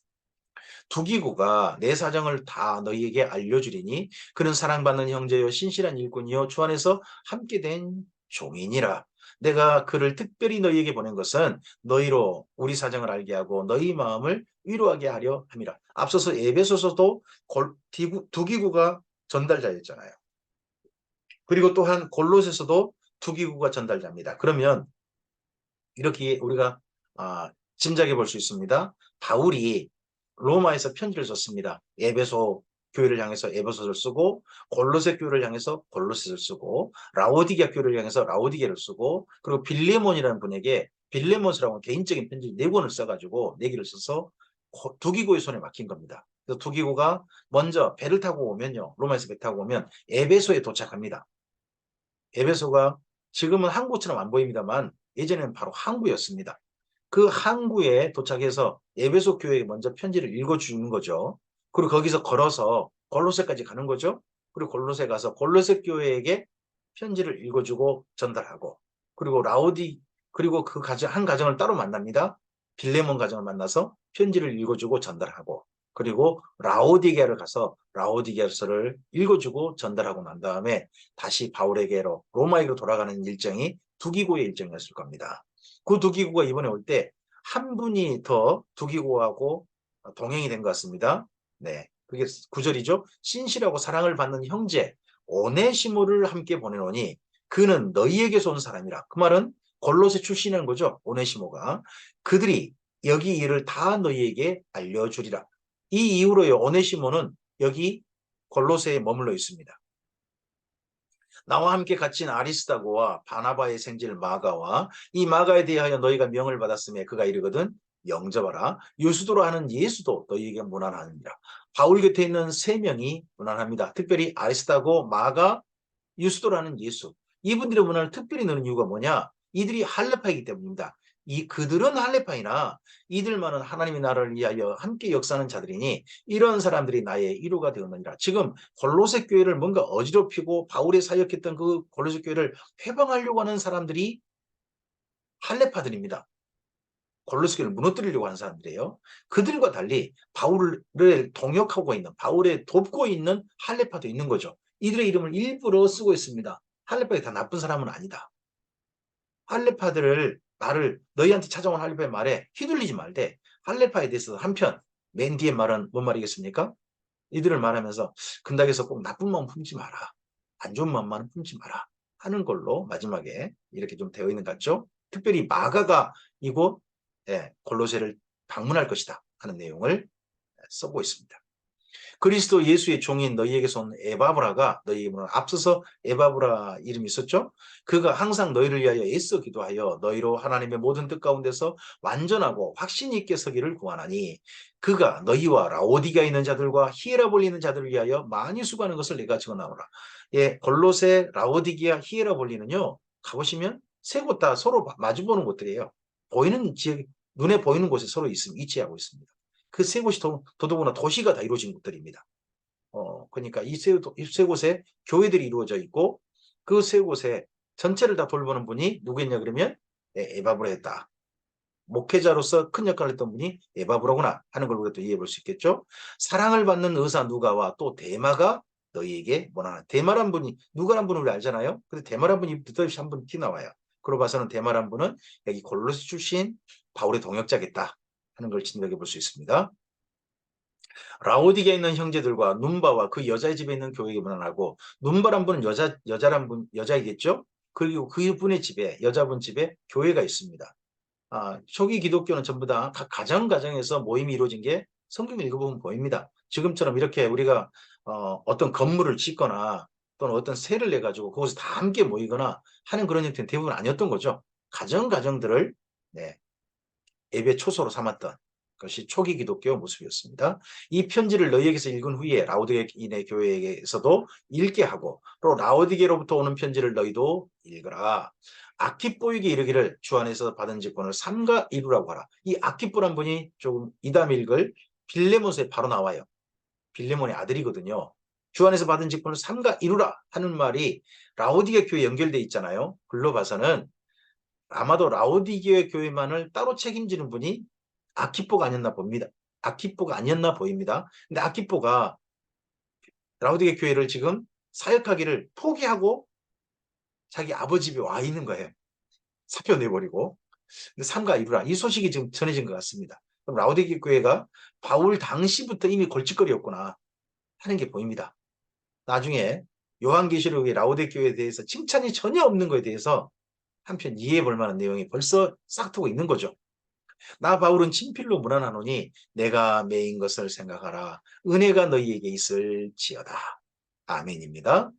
두기고가 내 사정을 다 너희에게 알려주리니 그는 사랑받는 형제요 신실한 일꾼이요 주 안에서 함께 된 종이니라. 내가 그를 특별히 너희에게 보낸 것은 너희로 우리 사정을 알게 하고 너희 마음을 위로하게 하려 함이라. 앞서서 에베소서도 두기고가 전달자였잖아요. 그리고 또한 골로새서도 두기고가 전달자입니다. 그러면 이렇게 우리가 짐작해 볼 수 있습니다. 바울이 로마에서 편지를 썼습니다. 에베소 교회를 향해서 에베소서를 쓰고 골로새 교회를 향해서 골로새를 쓰고 라오디게아 교회를 향해서 라오디게를 쓰고 그리고 빌레몬이라는 분에게 빌레몬스라고 개인적인 편지 4권을 써가지고 4개를 써서 두기고의 손에 맡긴 겁니다. 그래서 두기고가 먼저 배를 타고 오면요. 로마에서 배 타고 오면 에베소에 도착합니다. 에베소가 지금은 항구처럼 안 보입니다만 예전에는 바로 항구였습니다. 그 항구에 도착해서 에베소 교회에 먼저 편지를 읽어주는 거죠. 그리고 거기서 걸어서 골로새까지 가는 거죠. 그리고 골로새 가서 골로새 교회에게 편지를 읽어주고 전달하고 그리고 그리고 그 한 가정을 따로 만납니다. 빌레몬 가정을 만나서 편지를 읽어주고 전달하고 그리고 라오디게를 가서 라오디게서를 읽어주고 전달하고 난 다음에 다시 바울에게로 로마에게로 돌아가는 일정이 두기고의 일정이었을 겁니다. 그 두기고가 이번에 올 때 한 분이 더 두기고하고 동행이 된 것 같습니다. 네, 그게 9절이죠. 신실하고 사랑을 받는 형제 오네시모를 함께 보내노니 그는 너희에게서 온 사람이라. 그 말은 골로새 출신이라는 거죠. 오네시모가. 그들이 여기 일을 다 너희에게 알려주리라. 이 이후로요, 오네시모는 여기 골로새에 머물러 있습니다. 나와 함께 갇힌 아리스다고와 바나바의 생질 마가와 이 마가에 대하여 너희가 명을 받았음에 그가 이르거든 영접하라. 유수도로 하는 예수도 너희에게 문안하느니라. 바울 곁에 있는 세 명이 문안합니다. 특별히 아리스다고, 마가, 유수도라는 예수. 이분들의 문화를 특별히 넣는 이유가 뭐냐? 이들이 할레파이기 때문입니다. 그들은 할레파이나 이들만은 하나님의 나라를 위하여 함께 역사하는 자들이니 이런 사람들이 나의 이루가 되었느니라. 지금 골로새 교회를 뭔가 어지럽히고 바울이 사역했던 그 골로새 교회를 회방하려고 하는 사람들이 할레파들입니다. 골로새 교회를 무너뜨리려고 하는 사람들이에요. 그들과 달리 바울을 동역하고 있는, 바울에 돕고 있는 할레파도 있는 거죠. 이들의 이름을 일부러 쓰고 있습니다. 할레파가 다 나쁜 사람은 아니다. 할레파들을 너희한테 찾아온 할레파의 말에 휘둘리지 말되 할레파에 대해서 한편 맨 뒤에 말은 뭔 말이겠습니까? 이들을 말하면서 근닥에서 꼭 나쁜 마음 품지 마라. 안 좋은 마음만 품지 마라. 하는 걸로 마지막에 이렇게 좀 되어 있는 것 같죠? 특별히 마가가 이곳 골로새를 방문할 것이다 하는 내용을 써고 있습니다. 그리스도 예수의 종인 너희에게서 온 에바브라가 너희에게 앞서서 에바브라 이름이 있었죠. 그가 항상 너희를 위하여 애써 기도하여 너희로 하나님의 모든 뜻 가운데서 완전하고 확신 있게 서기를 구하나니 그가 너희와 라오디게아에 있는 자들과 히에라볼리에 있는 자들을 위하여 많이 수고하는 것을 내가 적어나오라. 예, 골로새, 라오디게아, 히에라볼리는요. 가보시면 세 곳 다 서로 마주보는 곳들이에요. 보이는 지역, 눈에 보이는 곳에 서로 위치하고 있습니다. 그 세 곳이 더더구나 도시가 다 이루어진 곳들입니다. 그러니까 이 세 곳에 교회들이 이루어져 있고 그 세 곳에 전체를 다 돌보는 분이 누구였냐 그러면 에바브라였다. 목회자로서 큰 역할을 했던 분이 에바브라구나 하는 걸 우리가 또 이해해 볼 수 있겠죠. 사랑을 받는 의사 누가와 또 데마가 너희에게 뭐나 데마란 분이 누가란 분을 우리 알잖아요. 근데 데마란 분이 뜻없이 한 분 티 나와요. 그러고 봐서는 데마란 분은 여기 골로새 출신 바울의 동역자겠다 하는 걸 짐작해 볼 수 있습니다. 라오디게에 있는 형제들과 눈바와 그 여자의 집에 있는 교회에 문안하고 눈바란 분은 여자이겠죠? 그리고 그분의 집에 여자분 집에 교회가 있습니다. 초기 기독교는 전부 다 각 가정에서 모임이 이루어진 게 성경을 읽어보면 보입니다. 지금처럼 이렇게 우리가 어떤 건물을 짓거나 또는 어떤 세를 내 가지고 그곳에 다 함께 모이거나 하는 그런 형태는 대부분 아니었던 거죠. 가정들을 예배 초소로 삼았던 것이 초기 기독교 모습이었습니다. 이 편지를 너희에게서 읽은 후에 라오디게인의 교회에게서도 읽게 하고 또 라오디게로부터 오는 편지를 너희도 읽으라. 아키뽀에게 이르기를 주 안에서 받은 직분을 삼가 이루라고 하라. 이 아키뽀란 분이 조금 이담 읽을 빌레몬서에 바로 나와요. 빌레몬의 아들이거든요. 주 안에서 받은 직분을 삼가 이루라 하는 말이 라오디게 교회에 연결돼 있잖아요. 글로 봐서는 아마도 라오디게 교회만을 따로 책임지는 분이 아키뽀가 아니었나 봅니다. 아키뽀가 아니었나 보입니다. 근데 아키뽀가 라오디게 교회를 지금 사역하기를 포기하고 자기 아버지 집에 와 있는 거예요. 사표 내버리고. 근데 삼가 이루라. 이 소식이 지금 전해진 것 같습니다. 그럼 라오디게 교회가 바울 당시부터 이미 골칫거리였구나 하는 게 보입니다. 나중에 요한계시록의 라오디게 교회에 대해서 칭찬이 전혀 없는 것에 대해서 한편 이해해 볼 만한 내용이 벌써 싹트고 있는 거죠. 나 바울은 친필로 문안하노니 내가 매인 것을 생각하라. 은혜가 너희에게 있을지어다. 아멘입니다.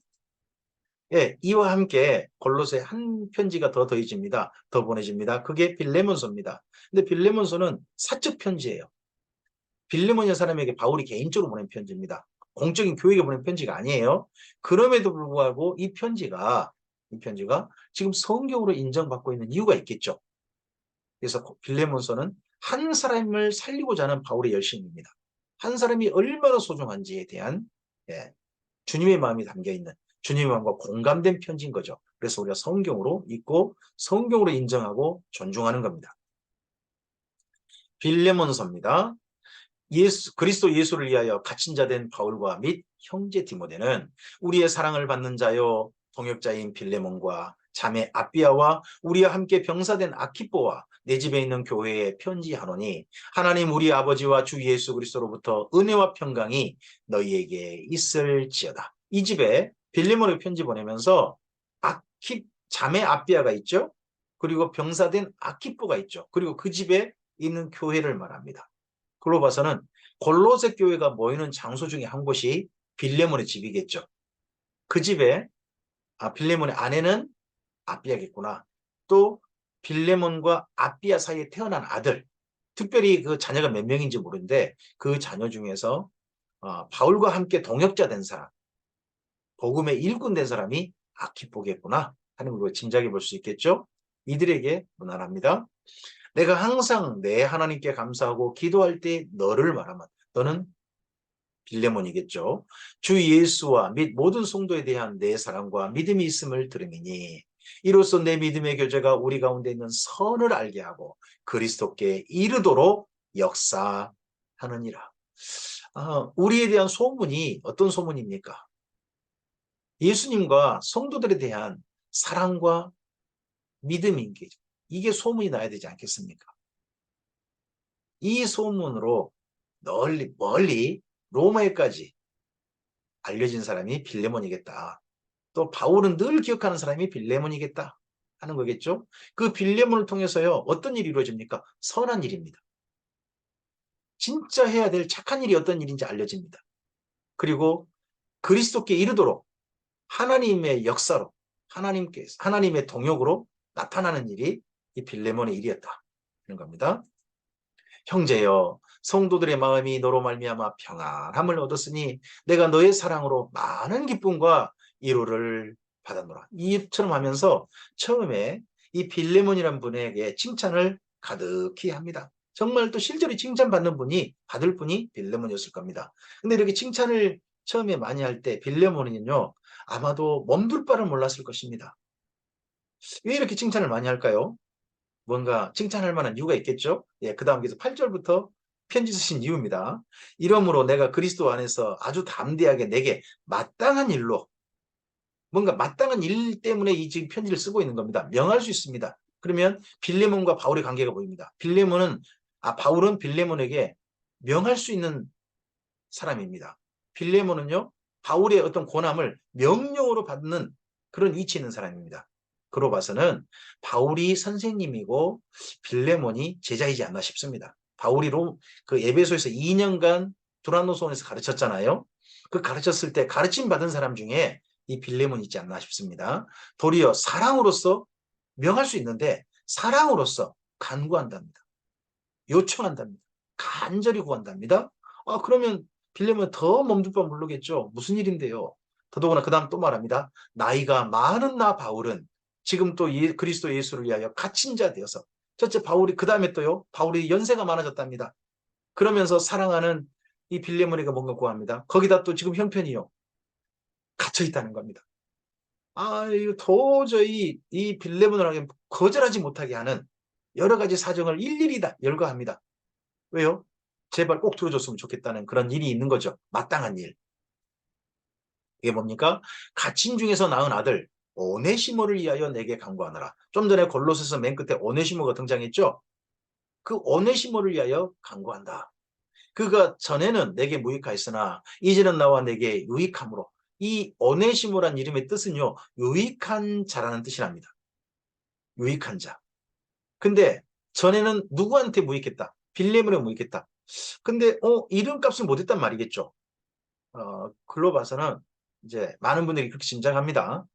예, 이와 함께 골로새 한 편지가 더 더해집니다. 더 보내집니다. 그게 빌레몬서입니다. 근데 빌레몬서는 사적 편지예요. 빌레몬이라는 사람에게 바울이 개인적으로 보낸 편지입니다. 공적인 교회에 보낸 편지가 아니에요. 그럼에도 불구하고 이 편지가 지금 성경으로 인정받고 있는 이유가 있겠죠. 그래서 빌레몬서는 한 사람을 살리고자 하는 바울의 열심입니다. 한 사람이 얼마나 소중한지에 대한 주님의 마음이 담겨있는 주님의 마음과 공감된 편지인 거죠. 그래서 우리가 성경으로 읽고 성경으로 인정하고 존중하는 겁니다. 빌레몬서입니다. 그리스도 예수를 위하여 갇힌 자 된 바울과 및 형제 디모데는 우리의 사랑을 받는 자요 동역자인 빌레몬과 자매 아비아와 우리와 함께 병사된 아키뽀와 내 집에 있는 교회에 편지하노니 하나님 우리 아버지와 주 예수 그리스도로부터 은혜와 평강이 너희에게 있을지어다. 이 집에 빌레몬의 편지 보내면서 자매 아비아가 있죠. 그리고 병사된 아키포가 있죠. 그리고 그 집에 있는 교회를 말합니다. 그걸로 봐서는 골로새 교회가 모이는 장소 중에 한 곳이 빌레몬의 집이겠죠. 그 집에 빌레몬의 아내는 아비아겠구나. 또 빌레몬과 아비아 사이에 태어난 아들, 특별히 그 자녀가 몇 명인지 모르는데 그 자녀 중에서 바울과 함께 동역자 된 사람, 복음의 일꾼 된 사람이 아키포겠구나 하는 걸 짐작해 볼 수 있겠죠. 이들에게 문안합니다. 내가 항상 내 하나님께 감사하고 기도할 때 너를 말하면 너는 빌레몬이겠죠. 주 예수와 및 모든 성도에 대한 내 사랑과 믿음이 있음을 들음이니 이로써 내 믿음의 교제가 우리 가운데 있는 선을 알게 하고 그리스도께 이르도록 역사하느니라. 우리에 대한 소문이 어떤 소문입니까? 예수님과 성도들에 대한 사랑과 믿음인 게 이게 소문이 나야 되지 않겠습니까? 이 소문으로 멀리 로마에까지 알려진 사람이 빌레몬이겠다. 또 바울은 늘 기억하는 사람이 빌레몬이겠다 하는 거겠죠. 그 빌레몬을 통해서요 어떤 일이 이루어집니까? 선한 일입니다. 진짜 해야 될 착한 일이 어떤 일인지 알려집니다. 그리고 그리스도께 이르도록 하나님의 역사로 하나님의 동역으로 나타나는 일이 이 빌레몬의 일이었다 하는 겁니다. 형제여 성도들의 마음이 너로 말미암아 평안함을 얻었으니 내가 너의 사랑으로 많은 기쁨과 위로를 받았노라. 이처럼 하면서 처음에 이 빌레몬이라는 분에게 칭찬을 가득히 합니다. 정말 또 실제로 칭찬받는 분이 받을 분이 빌레몬이었을 겁니다. 근데 이렇게 칭찬을 처음에 많이 할 때 빌레몬은요 아마도 몸둘 바를 몰랐을 것입니다. 왜 이렇게 칭찬을 많이 할까요? 뭔가 칭찬할 만한 이유가 있겠죠? 예, 그 다음 계속 8절부터 편지 쓰신 이유입니다. 이러므로 내가 그리스도 안에서 아주 담대하게 내게 마땅한 일로 뭔가 마땅한 일 때문에 이 지금 편지를 쓰고 있는 겁니다. 명할 수 있습니다. 그러면 빌레몬과 바울의 관계가 보입니다. 바울은 빌레몬에게 명할 수 있는 사람입니다. 빌레몬은요, 바울의 어떤 권함을 명령으로 받는 그런 위치에 있는 사람입니다. 그로 봐서는 바울이 선생님이고 빌레몬이 제자이지 않나 싶습니다. 바울이 그 에베소에서 2년간 두란노소원에서 가르쳤잖아요. 그 가르쳤을 때 가르침 받은 사람 중에 이 빌레몬이 있지 않나 싶습니다. 도리어 사랑으로서 명할 수 있는데 사랑으로서 간구한답니다. 요청한답니다. 간절히 구한답니다. 그러면 빌레몬은 더 몸둘 바 모르겠죠. 무슨 일인데요. 더더구나 그 다음 또 말합니다. 나이가 많은 나 바울은 지금 또 그리스도 예수를 위하여 갇힌 자 되어서 첫째 바울이 그 다음에 또요. 바울이 연세가 많아졌답니다. 그러면서 사랑하는 이 빌레몬에게 뭔가 구합니다. 거기다 또 지금 형편이요. 갇혀 있다는 겁니다. 이거 도저히 이 빌레몬을 거절하지 못하게 하는 여러 가지 사정을 일일이 다 열거합니다. 왜요? 제발 꼭 들어줬으면 좋겠다는 그런 일이 있는 거죠. 마땅한 일. 이게 뭡니까? 갇힌 중에서 낳은 아들 오네시모를 위하여 내게 간구하노라. 좀 전에 골로새서 맨 끝에 오네시모가 등장했죠. 그 오네시모를 위하여 간구한다. 그가 전에는 내게 무익하였으나 이제는 나와 내게 유익함으로. 이 오네시모란 이름의 뜻은요. 유익한 자라는 뜻이랍니다. 유익한 자. 근데 전에는 누구한테 무익했다? 빌레몬에 무익했다. 근데 이름값을 못했단 말이겠죠. 글로 봐서는 이제 많은 분들이 그렇게 짐작합니다.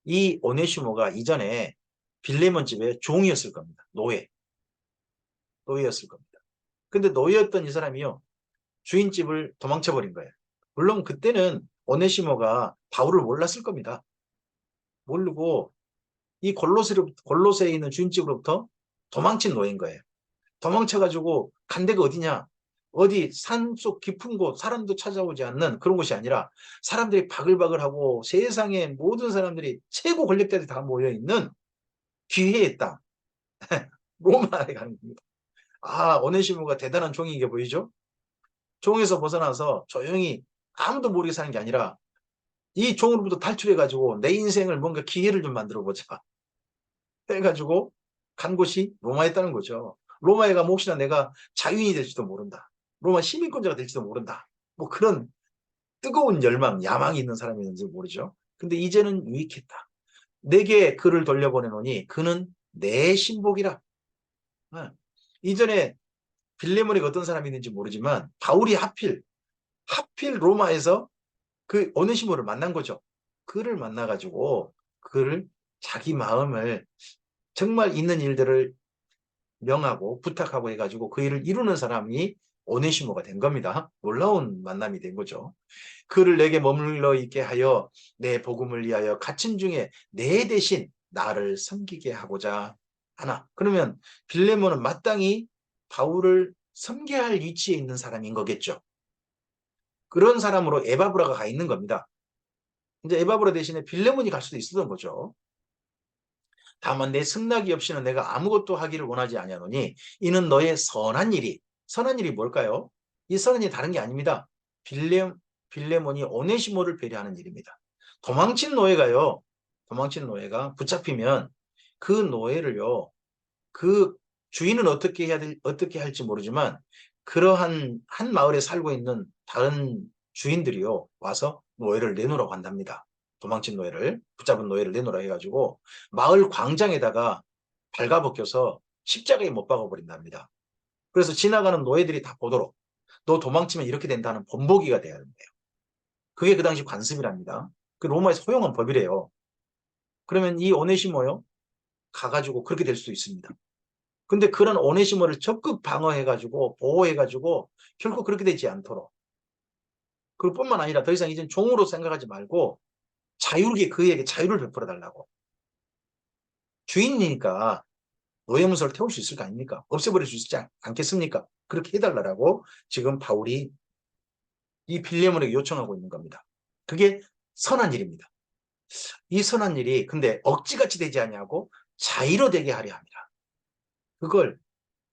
이 오네시모가 이전에 빌레몬 집의 종이었을 겁니다. 노예였을 겁니다. 근데 노예였던 이 사람이요. 주인집을 도망쳐 버린 거예요. 물론 그때는 오네시모가 바울을 몰랐을 겁니다. 모르고 이 골로새에 있는 주인집으로부터 도망친 노예인 거예요. 도망쳐가지고 간 데가 어디냐? 어디 산속 깊은 곳, 사람도 찾아오지 않는 그런 곳이 아니라 사람들이 바글바글하고 세상의 모든 사람들이 최고 권력자들이 다 모여있는 기회의 땅, 로마에 가는 겁니다. 오네시모가 대단한 종인 게 보이죠? 종에서 벗어나서 조용히 아무도 모르게 사는 게 아니라 이 종으로부터 탈출해가지고 내 인생을 뭔가 기회를 좀 만들어 보자 해가지고 간 곳이 로마였다는 거죠. 로마에 가면 혹시나 내가 자유인이 될지도 모른다. 로마 시민권자가 될지도 모른다. 뭐 그런 뜨거운 열망, 야망이 있는 사람이었는지 모르죠. 근데 이제는 유익했다. 내게 그를 돌려보내노니 그는 내 신복이라. 어. 이전에 빌레몬이 어떤 사람이 있는지 모르지만 바울이 하필 로마에서 그 오네시모를 만난 거죠. 그를 만나가지고 그를 자기 마음을 정말 있는 일들을 명하고 부탁하고 해가지고 그 일을 이루는 사람이 오네시모가 된 겁니다. 놀라운 만남이 된 거죠. 그를 내게 머물러 있게 하여 내 복음을 위하여 갇힌 중에 내 대신 나를 섬기게 하고자 하나. 그러면 빌레몬은 마땅히 바울을 섬겨야 할 위치에 있는 사람인 거겠죠. 그런 사람으로 에바브라가 가 있는 겁니다. 이제 에바브라 대신에 빌레몬이 갈 수도 있었던 거죠. 다만 내 승낙이 없이는 내가 아무것도 하기를 원하지 아니하노니 이는 너의 선한 일이 뭘까요? 이 선한 일이 다른 게 아닙니다. 빌레몬이 오네시모를 배려하는 일입니다. 도망친 노예가 붙잡히면 그 노예를요, 그 주인은 어떻게 할지 모르지만 그러한 한 마을에 살고 있는 다른 주인들이요 와서 노예를 내놓으라고 한답니다. 도망친 노예를, 붙잡은 노예를 내놓으라 해가지고 마을 광장에다가 발가벗겨서 십자가에 못 박아버린답니다. 그래서 지나가는 노예들이 다 보도록 너 도망치면 이렇게 된다는 본보기가 돼야 된대요. 그게 그 당시 관습이랍니다. 그 로마에서 허용한 법이래요. 그러면 이 오네시모요 가가지고 그렇게 될 수도 있습니다. 근데 그런 오네시모를 적극 방어해가지고 보호해가지고 결코 그렇게 되지 않도록, 그뿐만 아니라 더 이상 이젠 종으로 생각하지 말고 자유롭게 그에게 자유를 베풀어 달라고. 주인이니까 노예문서를 태울 수 있을 거 아닙니까? 없애버릴 수 있지 않겠습니까? 그렇게 해달라고 지금 바울이 이 빌레몬에게 요청하고 있는 겁니다. 그게 선한 일입니다. 이 선한 일이 근데 억지같이 되지 아니하고 자의로 되게 하려 합니다. 그걸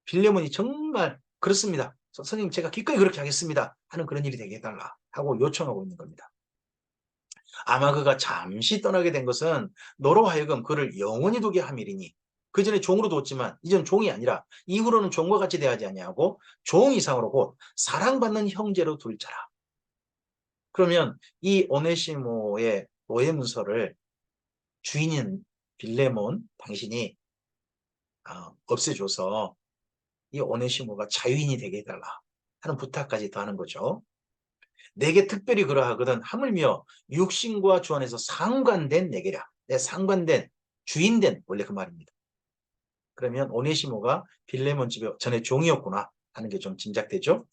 빌레몬이 정말 그렇습니다. 선생님 제가 기꺼이 그렇게 하겠습니다 하는 그런 일이 되게 해달라 하고 요청하고 있는 겁니다. 아마 그가 잠시 떠나게 된 것은 너로 하여금 그를 영원히 두게 함이리니, 그 전에 종으로 뒀지만 이젠 종이 아니라 이후로는 종과 같이 대하지 아니하고 종 이상으로 곧 사랑받는 형제로 둘 자라. 그러면 이 오네시모의 노예 문서를 주인인 빌레몬 당신이 없애줘서 이 오네시모가 자유인이 되게 해달라 하는 부탁까지 더하는 거죠. 내게 특별히 그러하거든 하물며 육신과 주 안에서 상관된 내게라. 내 상관된 주인된 원래 그 말입니다. 그러면 오네시모가 빌레몬 집에 전에 종이었구나 하는 게 좀 짐작되죠.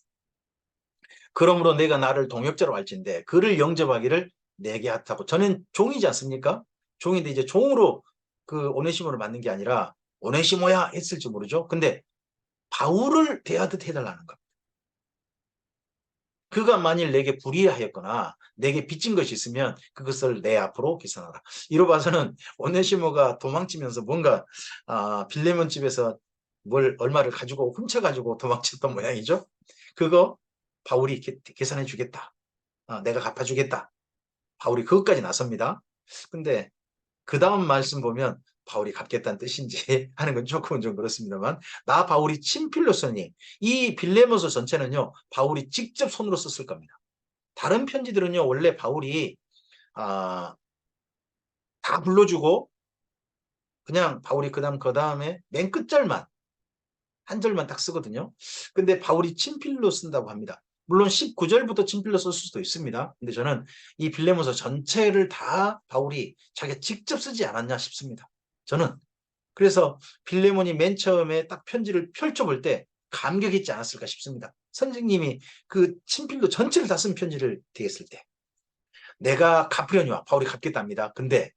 그러므로 내가 나를 동역자로 할진대 그를 영접하기를 내게 하다고. 저는 종이지 않습니까? 종인데 이제 종으로 그 오네시모를 만든 게 아니라 오네시모야 했을지 모르죠. 근데 바울을 대하듯 해달라는 겁니다. 그가 만일 내게 불의하였거나 내게 빚진 것이 있으면 그것을 내 앞으로 계산하라. 이로 봐서는 오네시모가 도망치면서 뭔가 빌레몬 집에서 뭘 얼마를 가지고 훔쳐가지고 도망쳤던 모양이죠. 그거 바울이 계산해 주겠다. 내가 갚아주겠다. 바울이 그것까지 나섭니다. 근데 그 다음 말씀 보면 바울이 갚겠다는 뜻인지 하는 건 조금은 좀 그렇습니다만, 나 바울이 친필로 쓰니 이 빌레몬서 전체는요 바울이 직접 손으로 썼을 겁니다. 다른 편지들은요 원래 바울이 다 불러주고 그냥 바울이 그 다음에 맨 끝절만 한 절만 딱 쓰거든요. 근데 바울이 친필로 쓴다고 합니다. 물론 19절부터 친필로 썼을 수도 있습니다. 근데 저는 이 빌레몬서 전체를 다 바울이 자기가 직접 쓰지 않았냐 싶습니다. 저는 그래서 빌레몬이 맨 처음에 딱 편지를 펼쳐볼 때 감격했지 않았을까 싶습니다. 선생님이 그 친필로 전체를 다 쓴 편지를 대했을 때 내가 갚으려니와 바울이 갚겠답니다. 근데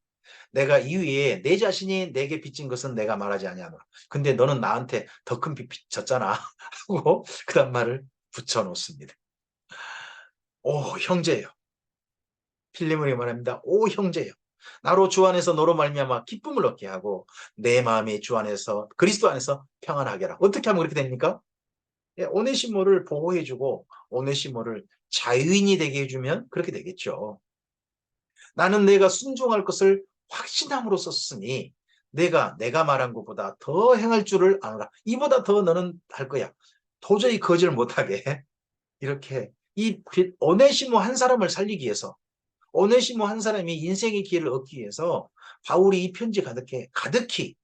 내가 이후에 내 자신이 내게 빚진 것은 내가 말하지 아니하노라. 근데 너는 나한테 더 큰 빚 졌잖아 하고 그다음 말을 붙여놓습니다. 오 형제요. 필리몬이 말합니다. 오 형제요. 나로 주 안에서 너로 말미암아 기쁨을 얻게 하고 내 마음이 주 안에서 그리스도 안에서 평안하게 하라. 어떻게 하면 그렇게 됩니까? 오네시모를 보호해주고 오네시모를 자유인이 되게 해주면 그렇게 되겠죠. 나는 내가 순종할 것을 확신함으로 썼으니 내가 말한 것보다 더 행할 줄을 아노라. 이보다 더 너는 할 거야. 도저히 거절 못하게 이렇게 이 오네시모 한 사람을 살리기 위해서 오네시모 한 사람이 인생의 기회를 얻기 위해서 바울이 이 편지 가득히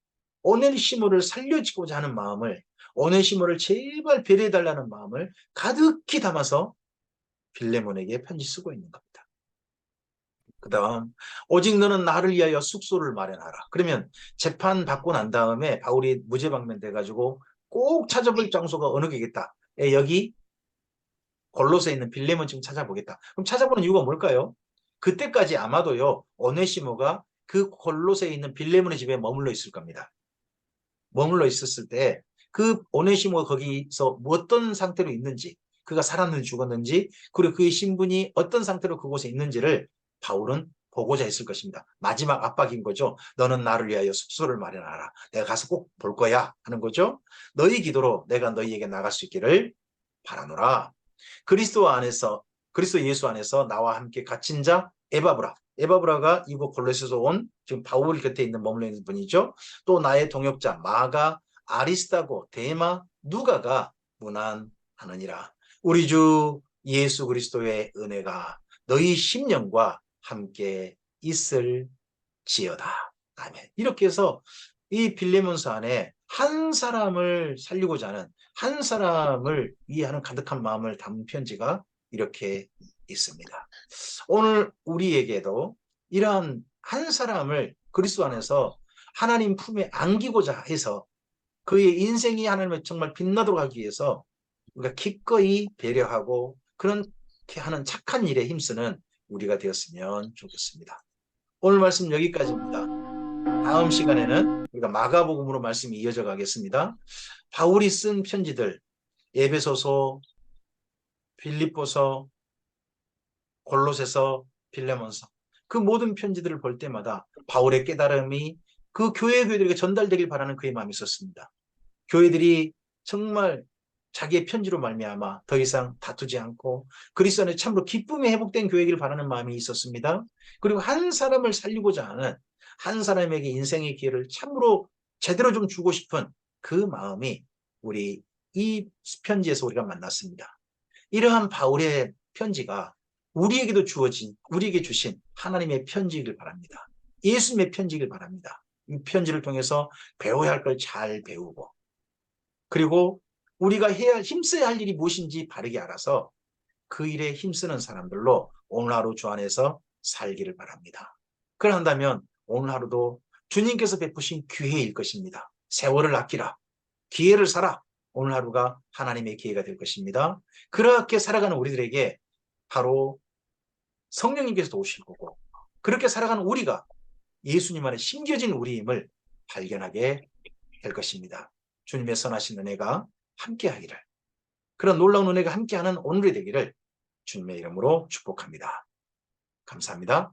오네시모를 살려주고자 하는 마음을, 오네시모를 제발 배려해달라는 마음을 가득히 담아서 빌레몬에게 편지 쓰고 있는 겁니다. 그 다음, 오직 너는 나를 위하여 숙소를 마련하라. 그러면 재판 받고 난 다음에 바울이 무죄 방면돼가지고 꼭 찾아볼 장소가 어느 게겠다. 여기 골로새에 있는 빌레몬 좀 찾아보겠다. 그럼 찾아보는 이유가 뭘까요? 그때까지 아마도요, 오네시모가 그 골로새에 있는 빌레몬의 집에 머물러 있을 겁니다. 머물러 있었을 때 그 오네시모가 거기서 어떤 상태로 있는지, 그가 살았는지 죽었는지, 그리고 그의 신분이 어떤 상태로 그곳에 있는지를 바울은 보고자 했을 것입니다. 마지막 압박인 거죠. 너는 나를 위하여 숙소를 마련하라. 내가 가서 꼭 볼 거야 하는 거죠. 너희 기도로 내가 너희에게 나갈 수 있기를 바라노라. 그리스도 예수 안에서 나와 함께 갇힌 자 에바브라가 이곳 골로새에서 온 지금 바울 곁에 있는 머물러 있는 분이죠. 또 나의 동역자 마가, 아리스타고, 데마, 누가가 문안하느니라. 우리 주 예수 그리스도의 은혜가 너희 심령과 함께 있을지어다. 아멘. 이렇게 해서 이 빌레몬서 안에 한 사람을 살리고자 하는, 한 사람을 위하는 가득한 마음을 담은 편지가 이렇게 있습니다. 오늘 우리에게도 이러한 한 사람을 그리스도 안에서 하나님 품에 안기고자 해서 그의 인생이 하나님을 정말 빛나도록 하기 위해서 우리가 기꺼이 배려하고 그렇게 하는 착한 일에 힘쓰는 우리가 되었으면 좋겠습니다. 오늘 말씀 여기까지입니다. 다음 시간에는 우리가 마가복음으로 말씀이 이어져 가겠습니다. 바울이 쓴 편지들, 에베소서, 빌립보서, 골로새서, 빌레몬서, 그 모든 편지들을 볼 때마다 바울의 깨달음이 그 교회들에게 전달되길 바라는 그의 마음이 있었습니다. 교회들이 정말 자기의 편지로 말미암아 더 이상 다투지 않고 그리스도 안에 참으로 기쁨이 회복된 교회이길 바라는 마음이 있었습니다. 그리고 한 사람을 살리고자 하는, 한 사람에게 인생의 기회를 참으로 제대로 좀 주고 싶은 그 마음이 우리 이 편지에서 우리가 만났습니다. 이러한 바울의 편지가 우리에게도 우리에게 주신 하나님의 편지이길 바랍니다. 예수님의 편지이길 바랍니다. 이 편지를 통해서 배워야 할 걸 잘 배우고, 그리고 우리가 힘써야 할 일이 무엇인지 바르게 알아서 그 일에 힘쓰는 사람들로 오늘 하루 주 안에서 살기를 바랍니다. 그런다면 오늘 하루도 주님께서 베푸신 기회일 것입니다. 세월을 아끼라. 기회를 살아. 오늘 하루가 하나님의 기회가 될 것입니다. 그렇게 살아가는 우리들에게 바로 성령님께서 오실 거고, 그렇게 살아가는 우리가 예수님 안에 심겨진 우리임을 발견하게 될 것입니다. 주님의 선하신 은혜가 함께하기를, 그런 놀라운 은혜가 함께하는 오늘이 되기를 주님의 이름으로 축복합니다. 감사합니다.